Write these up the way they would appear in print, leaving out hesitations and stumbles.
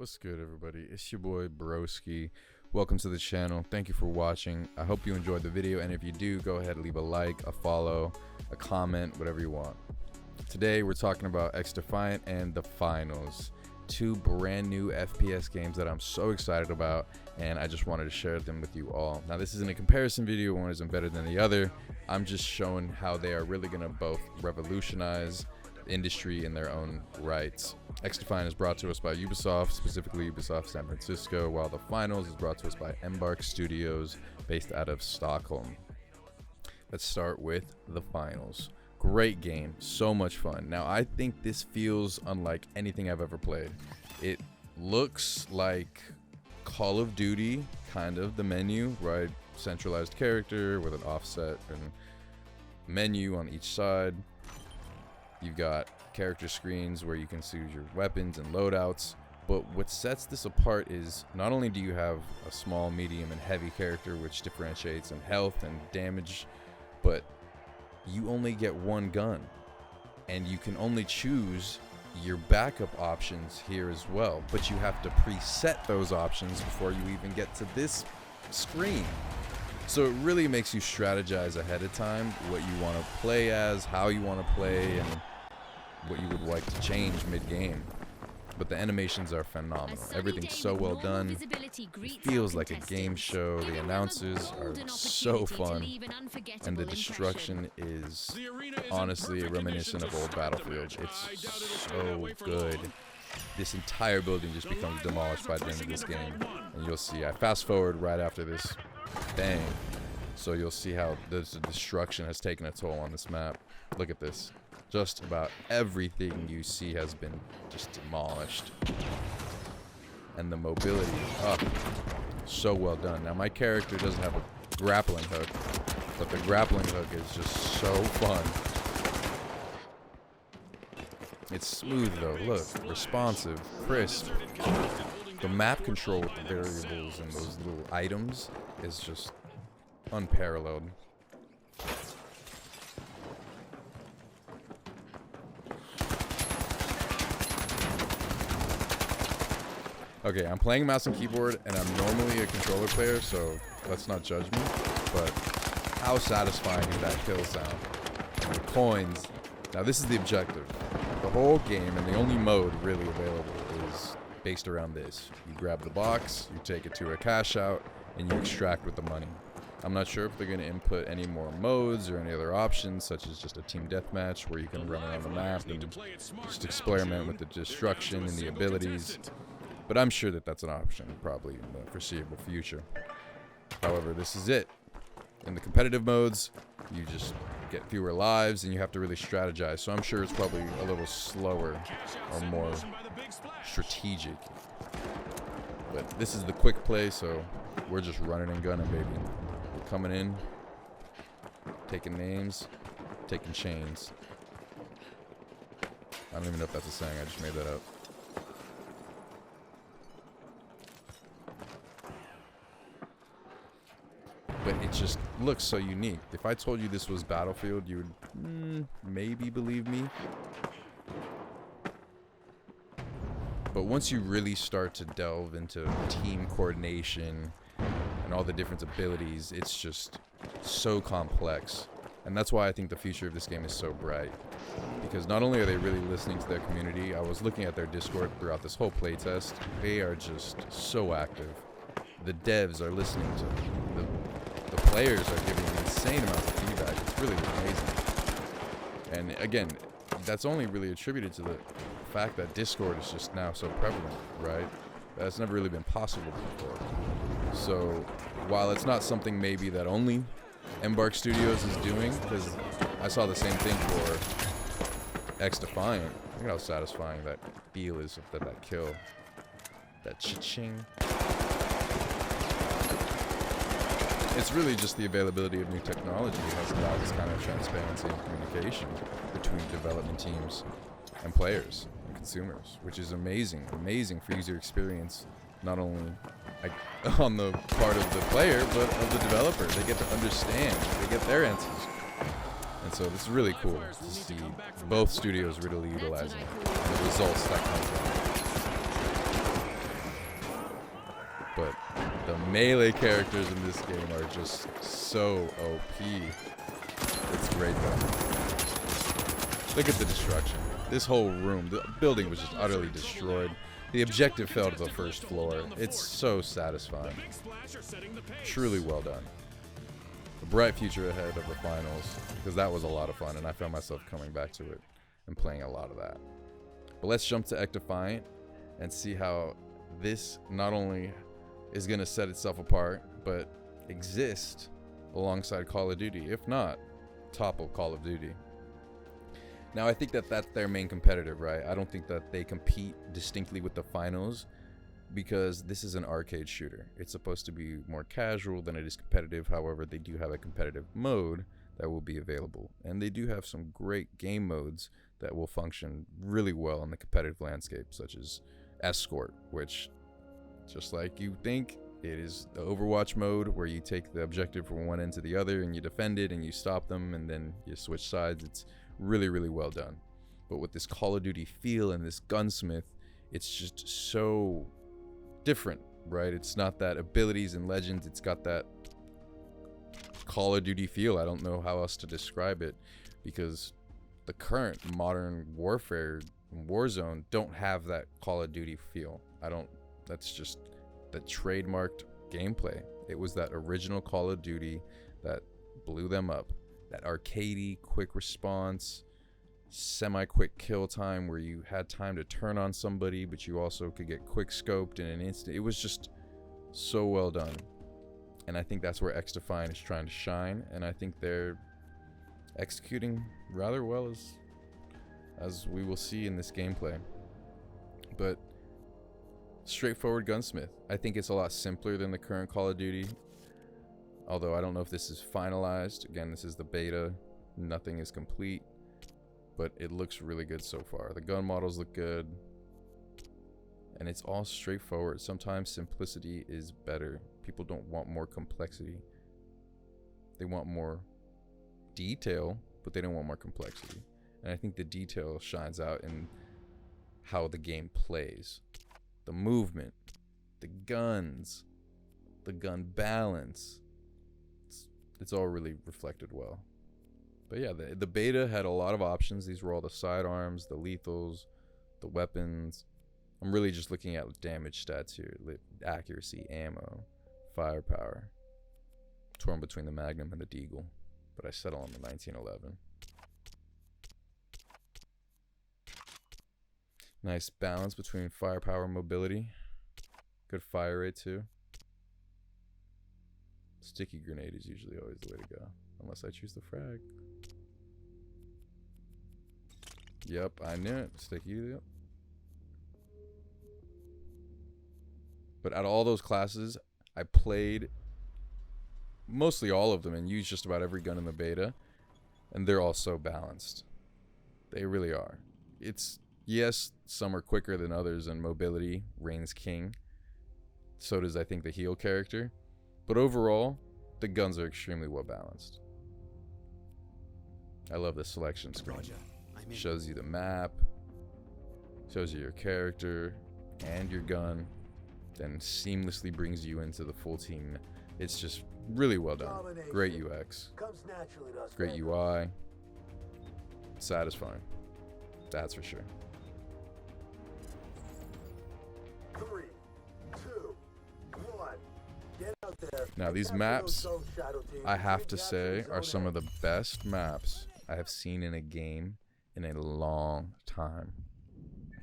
What's good, everybody? It's your boy Broski. Welcome to the channel. Thank you for watching. I hope you enjoyed the video, and if you do, go ahead and leave a like, a follow, a comment, whatever you want. Today we're talking about XDefiant and the finals, two brand new FPS games that I'm so excited about, and I just wanted to share them with you all. Now, this isn't a comparison video. One isn't better than the other. I'm just showing how they are really going to both revolutionize industry in their own rights. XDefiant is brought to us by Ubisoft, specifically Ubisoft San Francisco, while the finals is brought to us by Embark Studios, based out of Stockholm. Let's start with the finals. Great game, so much fun. Now, I think this feels unlike anything I've ever played. It looks like Call of Duty, kind of, the menu, right? Centralized character with an offset and menu on each side. You've got character screens where you can choose your weapons and loadouts, but what sets this apart is not only do you have a small, medium, and heavy character which differentiates in health and damage, but you only get one gun, and you can only choose your backup options here as well, but you have to preset those options before you even get to this screen. So it really makes you strategize ahead of time what you want to play as, how you want to play, and what you would like to change mid-game. But the animations are phenomenal. Everything's so well done. It feels like a game show. The announcers are so fun, and the destruction is honestly reminiscent of old Battlefield. It's so good. This entire building just becomes demolished by the end of this game, and you'll see. I fast forward right after this bang, so you'll see how the destruction has taken a toll on this map. Look at this. Just about everything you see has been just demolished. And the mobility, so well done. Now, my character doesn't have a grappling hook, but the grappling hook is just so fun. It's smooth though, look, responsive, crisp. The map control with the variables and those little items is just unparalleled. Okay, I'm playing mouse and keyboard, and I'm normally a controller player, so let's not judge me, but how satisfying is that kill sound? And the coins. Now, this is the objective. The whole game, and the only mode really available, is based around this. You grab the box, you take it to a cash out, and you extract with the money. I'm not sure if they're going to input any more modes or any other options, such as just a team deathmatch where you can run around the map and just experiment with the destruction and the abilities. But I'm sure that that's an option, probably in the foreseeable future. However, this is it. In the competitive modes, you just get fewer lives, and you have to really strategize. So I'm sure it's probably a little slower or more strategic. But this is the quick play, so we're just running and gunning, baby. We're coming in, taking names, taking chains. I don't even know if that's a saying. I just made that up. But it just looks so unique. If I told you this was Battlefield, you would maybe believe me. But once you really start to delve into team coordination and all the different abilities, it's just so complex. And that's why I think the future of this game is so bright. Because not only are they really listening to their community, I was looking at their Discord throughout this whole playtest. They are just so active. The devs are listening to them. The players are giving insane amounts of feedback. It's really amazing. And again, that's only really attributed to the fact that Discord is just now so prevalent, right? That's never really been possible before. So while it's not something maybe that only Embark Studios is doing, because I saw the same thing for XDefiant. Look at how satisfying that feel is of that kill. That cha-ching. It's really just the availability of new technology that has allowed this kind of transparency and communication between development teams and players and consumers, which is amazing for user experience, not only on the part of the player, but of the developer. They get to understand, they get their answers. And so this is really cool to see both studios really utilizing the results that come from it. melee characters in this game are just so OP. It's great though. Look at the destruction. This whole room, the building was just utterly destroyed. The objective fell to the first floor. It's so satisfying. Truly well done. A bright future ahead of the finals, because that was a lot of fun, and I found myself coming back to it and playing a lot of that. But let's jump to XDefiant and see how this not only is going to set itself apart, but exist alongside Call of Duty, if not topple Call of Duty. Now, I think that that's their main competitor, right? I don't think that they compete distinctly with the finals, because this is an arcade shooter. It's supposed to be more casual than it is competitive. However, they do have a competitive mode that will be available, and they do have some great game modes that will function really well in the competitive landscape, such as Escort, which, just like you think, it is the Overwatch mode where you take the objective from one end to the other and you defend it and you stop them and then you switch sides. It's really, really well done. But with this Call of Duty feel and this gunsmith, it's just so different, right? It's not that abilities and legends, it's got that Call of Duty feel. I don't know how else to describe it, because the current modern warfare, Warzone, don't have that Call of Duty feel. That's just the trademarked gameplay. It was that original Call of Duty that blew them up. That arcadey, quick response, semi-quick kill time where you had time to turn on somebody, but you also could get quick scoped in an instant. It was just so well done. And I think that's where XDefiant is trying to shine, and I think they're executing rather well, as we will see in this gameplay. But straightforward gunsmith. I think it's a lot simpler than the current Call of Duty, although I don't know if this is finalized. Again, this is the beta. Nothing is complete, but it looks really good so far. The gun models look good, and it's all straightforward. Sometimes simplicity is better. People don't want more complexity. They want more detail, but they don't want more complexity. And I think the detail shines out in how the game plays. The movement, the guns, the gun balance. It's all really reflected well. But yeah, the beta had a lot of options. These were all the sidearms, the lethals, the weapons. I'm really just looking at damage stats here. Accuracy, ammo, firepower. Torn between the Magnum and the Deagle, but I settle on the 1911. Nice balance between firepower and mobility. Good fire rate too. Sticky grenade is usually always the way to go, unless I choose the frag. Yep, I knew it. Sticky, yep. But out of all those classes, I played mostly all of them and used just about every gun in the beta, and they're all so balanced. They really are. Yes, some are quicker than others, and mobility reigns king. So does, I think, the heal character. But overall, the guns are extremely well balanced. I love the selection screen. Shows you the map, shows you your character and your gun, then seamlessly brings you into the full team. It's just really well done. Great UX, great UI, satisfying. That's for sure. 3, 2, 1. Get out there. Now these maps, I have to say, are some of the best maps I have seen in a game in a long time.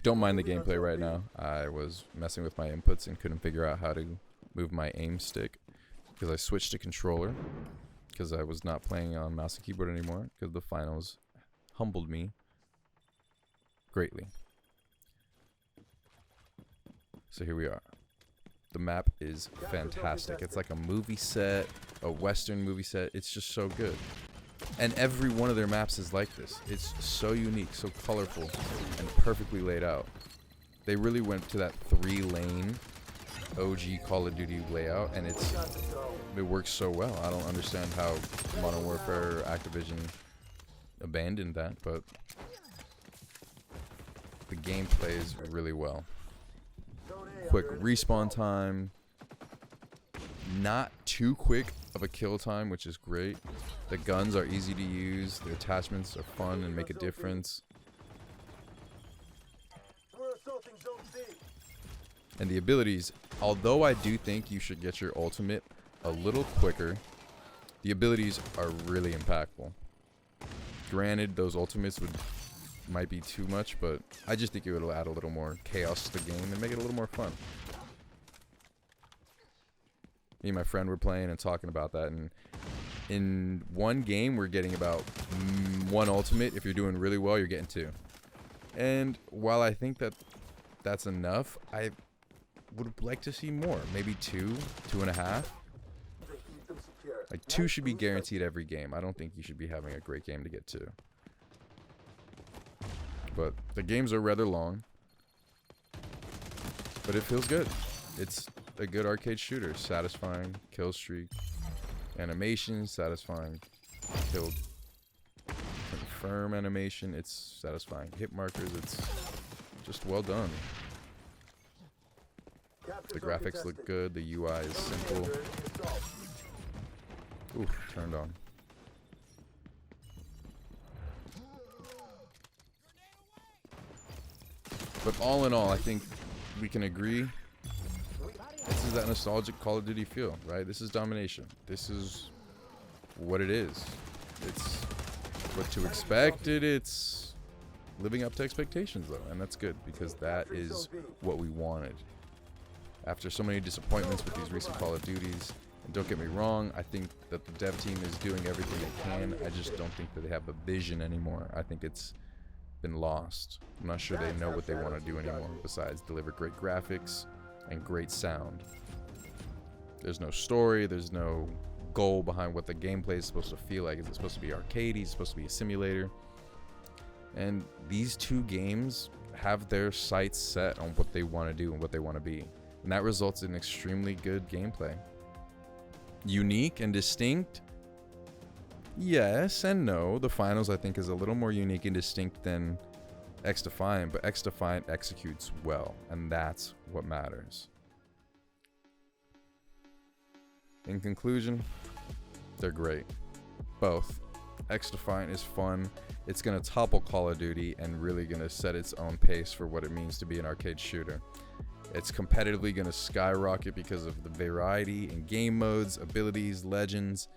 Don't mind the gameplay right now. I was messing with my inputs and couldn't figure out how to move my aim stick because I switched to controller because I was not playing on mouse and keyboard anymore because the finals humbled me greatly. So here we are. The map is fantastic. It's like a movie set, a Western movie set. It's just so good. And every one of their maps is like this. It's so unique, so colorful, and perfectly laid out. They really went to that 3-lane OG Call of Duty layout, and it works so well. I don't understand how Modern Warfare Activision abandoned that, but the game plays really well. Quick respawn time, not too quick of a kill time, which is great. The guns are easy to use. The attachments are fun and make a difference. We're assaulting Zone B. And the abilities, although I do think you should get your ultimate a little quicker, the abilities are really impactful. Granted, those ultimates might be too much, but I just think it would add a little more chaos to the game and make it a little more fun. Me and my friend were playing and talking about that, and in one game we're getting about one ultimate. If you're doing really well, you're getting two. And while I think that that's enough, I would like to see more. Maybe two and a half. They keep them secure. Like, two should be guaranteed every game. I don't think you should be having a great game to get two. But the games are rather long. But it feels good. It's a good arcade shooter. Satisfying kill streak. Animation, satisfying kill confirm animation. It's satisfying hit markers. It's just well done. The graphics look good. The UI is simple. Oof, turned on. But all in all, I think we can agree this is that nostalgic Call of Duty feel, right? This is domination. This is what it is. It's what to expect. It's living up to expectations, though, and that's good because that is what we wanted. After so many disappointments with these recent Call of Duties, and don't get me wrong, I think that the dev team is doing everything they can. I just don't think that they have a vision anymore. I think it's been lost. I'm not sure they know what they want to do anymore besides deliver great graphics and great sound. There's no story, there's no goal behind what the gameplay is supposed to feel like. Is it supposed to be arcadey? Is it supposed to be a simulator? And these two games have their sights set on what they want to do and what they want to be. And that results in extremely good gameplay. Unique and distinct? Yes and no. The Finals, I think, is a little more unique and distinct than XDefiant, but XDefiant executes well, and that's what matters. In conclusion, they're great. Both. XDefiant is fun. It's going to topple Call of Duty and really going to set its own pace for what it means to be an arcade shooter. It's competitively going to skyrocket because of the variety in game modes, abilities, legends,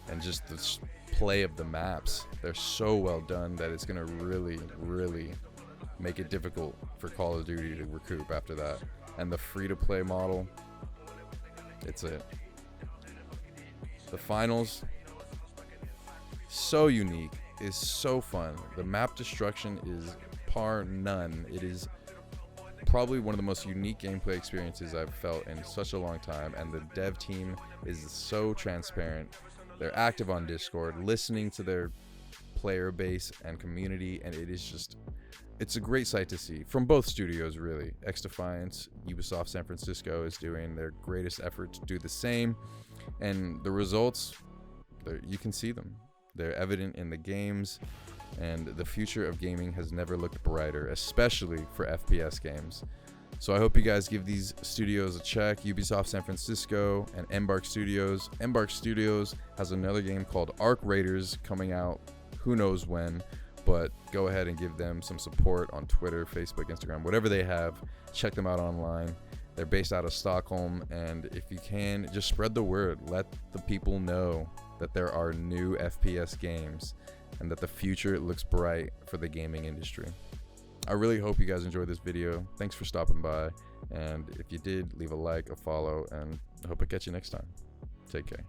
and just the play of the maps. They're so well done that it's going to really, really make it difficult for Call of Duty to recoup after that. And the free-to-play model, it's it. The Finals, so unique, is so fun. The map destruction is par none. It is probably one of the most unique gameplay experiences I've felt in such a long time, and the dev team is so transparent. They're active on Discord, listening to their player base and community, and it is just, it's a great sight to see from both studios, really. XDefiant, Ubisoft San Francisco is doing their greatest effort to do the same, and the results, you can see them. They're evident in the games, and the future of gaming has never looked brighter, especially for FPS games. So I hope you guys give these studios a check. Ubisoft San Francisco and Embark Studios. Embark Studios has another game called Arc Raiders coming out who knows when, but go ahead and give them some support on Twitter, Facebook, Instagram, whatever they have. Check them out online. They're based out of Stockholm, and if you can, just spread the word. Let the people know that there are new FPS games and that the future looks bright for the gaming industry. I really hope you guys enjoyed this video. Thanks for stopping by, and if you did, leave a like, a follow, and I hope I catch you next time. Take care.